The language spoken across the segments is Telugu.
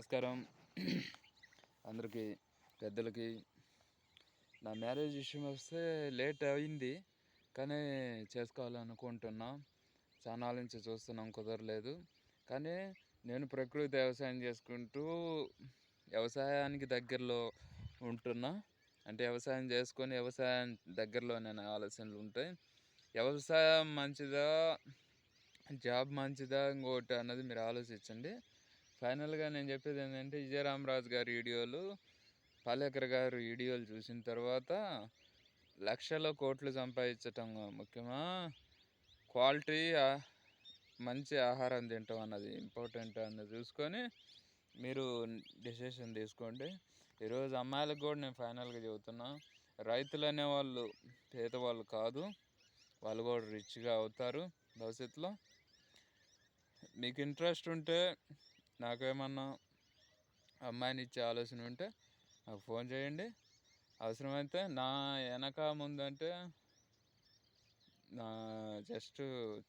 నమస్కారం అందరికీ పెద్దలకి. నా మ్యారేజ్ విషయం వస్తే లేట్ అయింది, కానీ చేసుకోవాలనుకుంటున్నా. చాలా నుంచి చూస్తున్నాం, కుదరలేదు. కానీ నేను ప్రకృతి వ్యవసాయం చేసుకుంటూ వ్యవసాయానికి దగ్గరలో ఉంటున్నా. అంటే వ్యవసాయం చేసుకొని వ్యవసాయం దగ్గరలో నేను ఆలోచనలు ఉంటాయి. వ్యవసాయం మంచిదా, జాబ్ మంచిదా, ఇంకోటి అన్నది మీరు ఆలోచించండి. ఫైనల్గా నేను చెప్పేది ఏంటంటే, విజయరామరాజు గారి వీడియోలు, పాలేకర్ గారి వీడియోలు చూసిన తర్వాత లక్షల కోట్లు సంపాదించటం ముఖ్యమా, క్వాలిటీ మంచి ఆహారం తింటాం అన్నది ఇంపార్టెంట్ అన్నది చూసుకొని మీరు డెసిషన్ తీసుకోండి. ఈరోజు అమ్మాయిలకు కూడా నేను ఫైనల్గా చెబుతున్నా, రైతులు అనేవాళ్ళు పేదవాళ్ళు కాదు, వాళ్ళు కూడా రిచ్గా అవుతారు భవిష్యత్తులో. మీకు ఇంట్రెస్ట్ ఉంటే, నాకేమన్నా అమ్మాయిని ఇచ్చే ఆలోచన ఉంటే నాకు ఫోన్ చేయండి. అవసరమైతే నా వెనక ముందంటే నా జస్ట్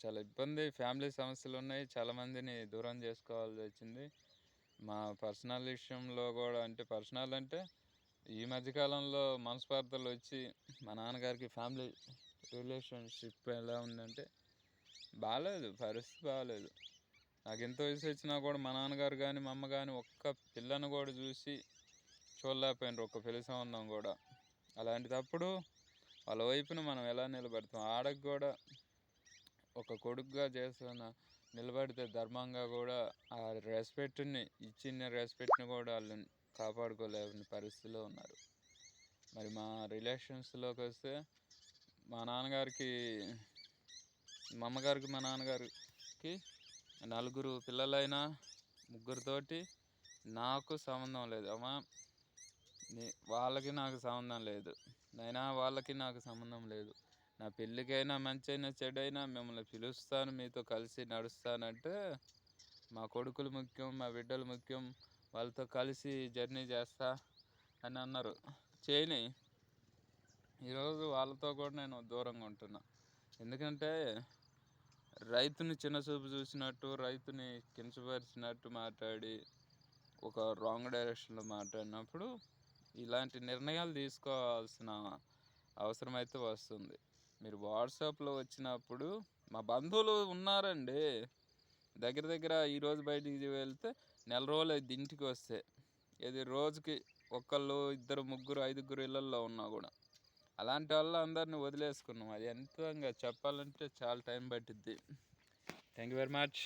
చాలా ఇబ్బంది, ఫ్యామిలీ సమస్యలు ఉన్నాయి, చాలామందిని దూరం చేసుకోవాల్సి వచ్చింది. మా పర్సనల్ విషయంలో కూడా, అంటే పర్సనల్ అంటే ఈ మధ్యకాలంలో మనస్పర్ధలు వచ్చి మా నాన్నగారికి ఫ్యామిలీ రిలేషన్షిప్ ఎలా ఉందంటే బాగాలేదు, పరిస్థితి బాగాలేదు. నాకు ఎంత వయసు వచ్చినా కూడా మా నాన్నగారు కానీ మా అమ్మ కానీ ఒక్క పిల్లను కూడా చూసి చూడలేకపోయినారు, ఒక్క పెళ్లి సంబంధం కూడా. అలాంటిదప్పుడు వాళ్ళ వైపున మనం ఎలా నిలబడతాం? ఆడకు కూడా ఒక కొడుకుగా చేస్తున్న నిలబడితే ధర్మంగా కూడా ఆ రెస్పెక్ట్ని, ఇచ్చిన రెస్పెక్ట్ని కూడా వాళ్ళు కాపాడుకోలేని పరిస్థితిలో ఉన్నారు. మరి మా రిలేషన్స్లోకి వస్తే, మా నాన్నగారికి, మా అమ్మగారికి, మా నాన్నగారికి 4 పిల్లలైనా 3తోటి నాకు సంబంధం లేదు. అమ్మా, వాళ్ళకి నాకు సంబంధం లేదు, నైనా వాళ్ళకి నాకు సంబంధం లేదు. నా పెళ్ళికైనా మంచైనా చెడైనా మిమ్మల్ని పిలుస్తాను, మీతో కలిసి నడుస్తానంటే మా కొడుకులు ముఖ్యం, మా బిడ్డలు ముఖ్యం, వాళ్ళతో కలిసి జర్నీ చేస్తా అని అన్నారు. చేయని ఈరోజు వాళ్ళతో కూడా నేను దూరంగా ఉంటున్నా. ఎందుకంటే రైతుని చిన్నచూపు చూసినట్టు, రైతుని కించపరిచినట్టు మాట్లాడి ఒక రాంగ్ డైరెక్షన్లో మాట్లాడినప్పుడు ఇలాంటి నిర్ణయాలు తీసుకోవాల్సిన అవసరం అయితే వస్తుంది. మీరు వాట్సాప్లో వచ్చినప్పుడు, మా బంధువులు ఉన్నారండి దగ్గర దగ్గర, ఈరోజు బయటికి వెళ్తే నెల రోజులు అయితే ఇంటికి వస్తే, ఇది రోజుకి ఒకళ్ళు, 2, 3, 5 ఇళ్ళల్లో ఉన్నా కూడా. అలాంటి వాళ్ళు అందరినీ వదిలేసుకున్నాం. అది ఎంతంగా చెప్పాలంటే చాలా టైం పట్టిద్ది. Thank you very much.